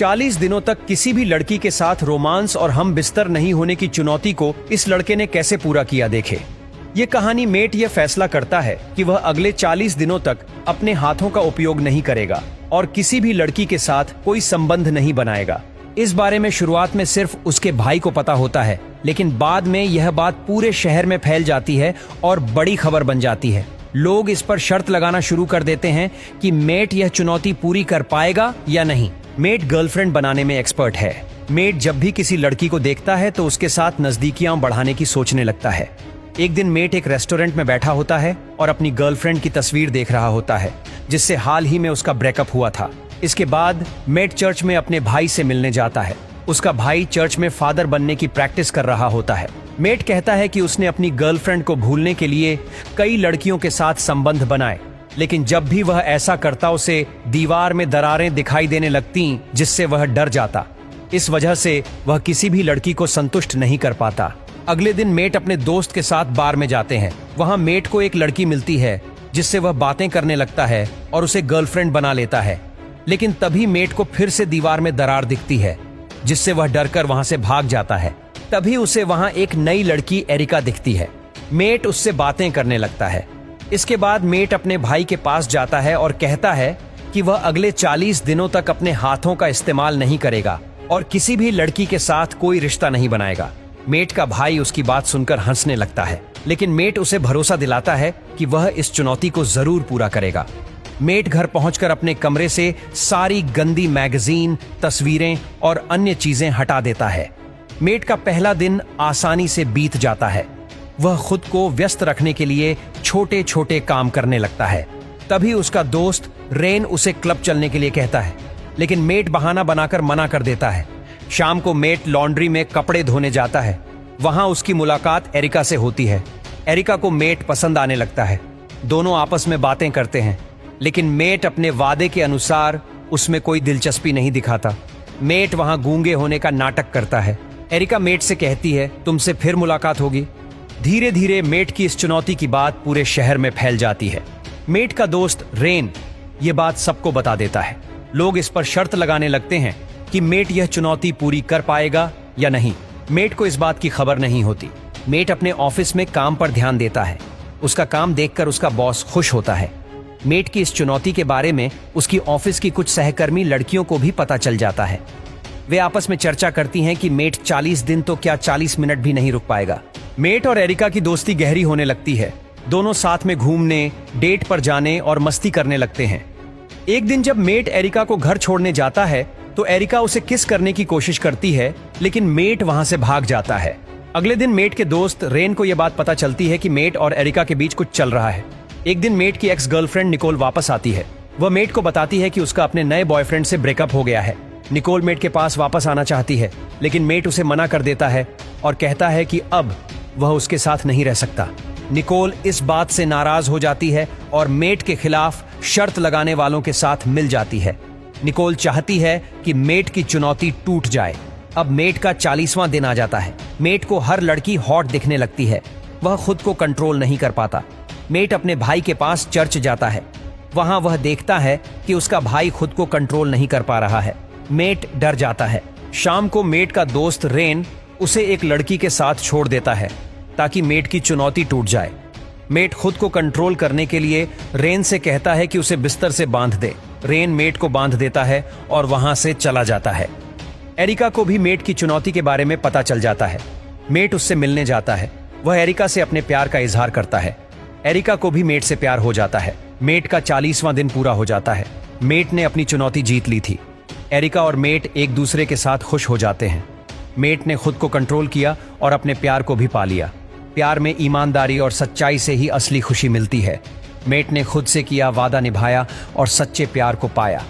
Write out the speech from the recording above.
40 दिनों तक किसी भी लड़की के साथ रोमांस और हम बिस्तर नहीं होने की चुनौती को इस लड़के ने कैसे पूरा किया देखे। ये कहानी मेट यह फैसला करता है कि वह अगले 40 दिनों तक अपने हाथों का उपयोग नहीं करेगा और किसी भी लड़की के साथ कोई संबंध नहीं बनाएगा। इस बारे में शुरुआत में सिर्फ उसके भाई को पता होता है, लेकिन बाद में यह बात पूरे शहर में फैल जाती है और बड़ी खबर बन जाती है। लोग इस पर शर्त लगाना शुरू कर देते हैं कि मेट यह चुनौती पूरी कर पाएगा या नहीं। मेट गर्लफ्रेंड बनाने में एक्सपर्ट है। मेट जब भी किसी लड़की को देखता है तो उसके साथ नजदीकियां बढ़ाने की सोचने लगता है। एक दिन मेट एक रेस्टोरेंट में बैठा होता है और अपनी गर्लफ्रेंड की तस्वीर देख रहा होता है, जिससे हाल ही में उसका ब्रेकअप हुआ था। इसके बाद मेट चर्च में अपने भाई से मिलने जाता है। उसका भाई चर्च में फादर बनने की प्रैक्टिस कर रहा होता है। मेट कहता है कि उसने अपनी गर्लफ्रेंड को भूलने के लिए कई लड़कियों के साथ संबंध बनाए, लेकिन जब भी वह ऐसा करता उसे दीवार में दरारें दिखाई देने लगती, जिससे वह डर जाता। इस वजह से वह किसी भी लड़की को संतुष्ट नहीं कर पाता। अगले दिन मेट अपने दोस्त के साथ बार में जाते हैं। वहां मेट को एक लड़की मिलती है जिससे वह बातें करने लगता है और उसे गर्लफ्रेंड बना लेता है, लेकिन तभी मेट को फिर से दीवार में दरार दिखती है, जिससे वह डरकर वहां से भाग जाता है। तभी उसे वहां एक नई लड़की एरिका दिखती है। मेट उससे बातें करने लगता है। इसके बाद मेट अपने भाई के पास जाता है और कहता है कि वह अगले 40 दिनों तक अपने हाथों का इस्तेमाल नहीं करेगा और किसी भी लड़की के साथ कोई रिश्ता नहीं बनाएगा। मेट का भाई उसकी बात सुनकर हंसने लगता है, लेकिन मेट उसे भरोसा दिलाता है कि वह इस चुनौती को जरूर पूरा करेगा। मेट घर पहुंचकर अपने कमरे से सारी गंदी मैगजीन, तस्वीरें और अन्य चीजें हटा देता है। मेट का पहला दिन आसानी से बीत जाता है। वह खुद को व्यस्त रखने के लिए छोटे छोटे काम करने लगता है। तभी उसका दोस्त रेन उसे क्लब चलने के लिए कहता है, लेकिन मेट बहाना बनाकर मना कर देता है। शाम को मेट लॉन्ड्री में कपड़े धोने जाता है। वहां उसकी मुलाकात एरिका से होती है। एरिका को मेट पसंद आने लगता है। दोनों आपस में बातें करते हैं, लेकिन मेट अपने वादे के अनुसार उसमें कोई दिलचस्पी नहीं दिखाता। मेट वहां गूंगे होने का नाटक करता है। एरिका मेट से कहती है, तुमसे फिर मुलाकात होगी। धीरे धीरे मेट की इस चुनौती की बात पूरे शहर में फैल जाती है। मेट का दोस्त रेन ये बात सबको बता देता है। लोग इस पर शर्त लगाने लगते हैं कि मेट यह चुनौती पूरी कर पाएगा या नहीं। मेट को इस बात की खबर नहीं होती। मेट अपने ऑफिस में काम पर ध्यान देता है। उसका काम देखकर उसका बॉस खुश होता है। मेट की इस चुनौती के बारे में उसकी ऑफिस की कुछ सहकर्मी लड़कियों को भी पता चल जाता है। वे आपस में चर्चा करती हैं कि मेट 40 दिन तो क्या 40 मिनट भी नहीं रुक पाएगा। मेट और एरिका की दोस्ती गहरी होने लगती है। दोनों साथ में घूमने, डेट पर जाने और मस्ती करने लगते हैं। एक दिन जब मेट एरिका को घर छोड़ने जाता है तो एरिका उसे किस करने की कोशिश करती है, लेकिन मेट वहां से भाग जाता है। अगले दिन मेट के दोस्त रेन को यह बात पता चलती है कि मेट और एरिका के बीच कुछ चल रहा है। एक दिन मेट की एक्स गर्लफ्रेंड निकोल वापस आती है। वह मेट को बताती है कि उसका अपने नए बॉयफ्रेंड से ब्रेकअप हो गया है। निकोल मेट के पास वापस आना चाहती है, लेकिन मेट उसे मना कर देता है और कहता है कि अब वह उसके साथ नहीं रह सकता। निकोल इस बात से नाराज हो जाती है और मेट के खिलाफ शर्त लगाने वालों के साथ मिल जाती है। निकोल चाहती है कि मेट की चुनौती टूट जाए। अब मेट का 40वां दिन आ जाता है। मेट को हर लड़की हॉट दिखने लगती है। वह खुद को कंट्रोल नहीं कर पाता। मेट अपने भाई के पास चर्च जाता है। वहां वह देखता है कि उसका भाई खुद को कंट्रोल नहीं कर पा रहा है। मेट डर जाता है। शाम को मेट का दोस्त रेन उसे एक लड़की के साथ छोड़ देता है ताकि मेट की चुनौती टूट जाए। मेट खुद को कंट्रोल करने के लिए रेन से कहता है कि उसे बिस्तर से बांध दे। रेन मेट को बांध देता है और वहां से चला जाता है। एरिका को भी मेट की चुनौती के बारे में पता चल जाता है। मेट उससे मिलने जाता है। वह एरिका से अपने प्यार का इजहार करता है। एरिका को भी मेट से प्यार हो जाता है। मेट का 40वां दिन पूरा हो जाता है। मेट ने अपनी चुनौती जीत ली थी। एरिका और मेट एक दूसरे के साथ खुश हो जाते हैं। मेट ने खुद को कंट्रोल किया और अपने प्यार को भी पा लिया। प्यार में ईमानदारी और सच्चाई से ही असली खुशी मिलती है। मेट ने खुद से किया वादा निभाया और सच्चे प्यार को पाया।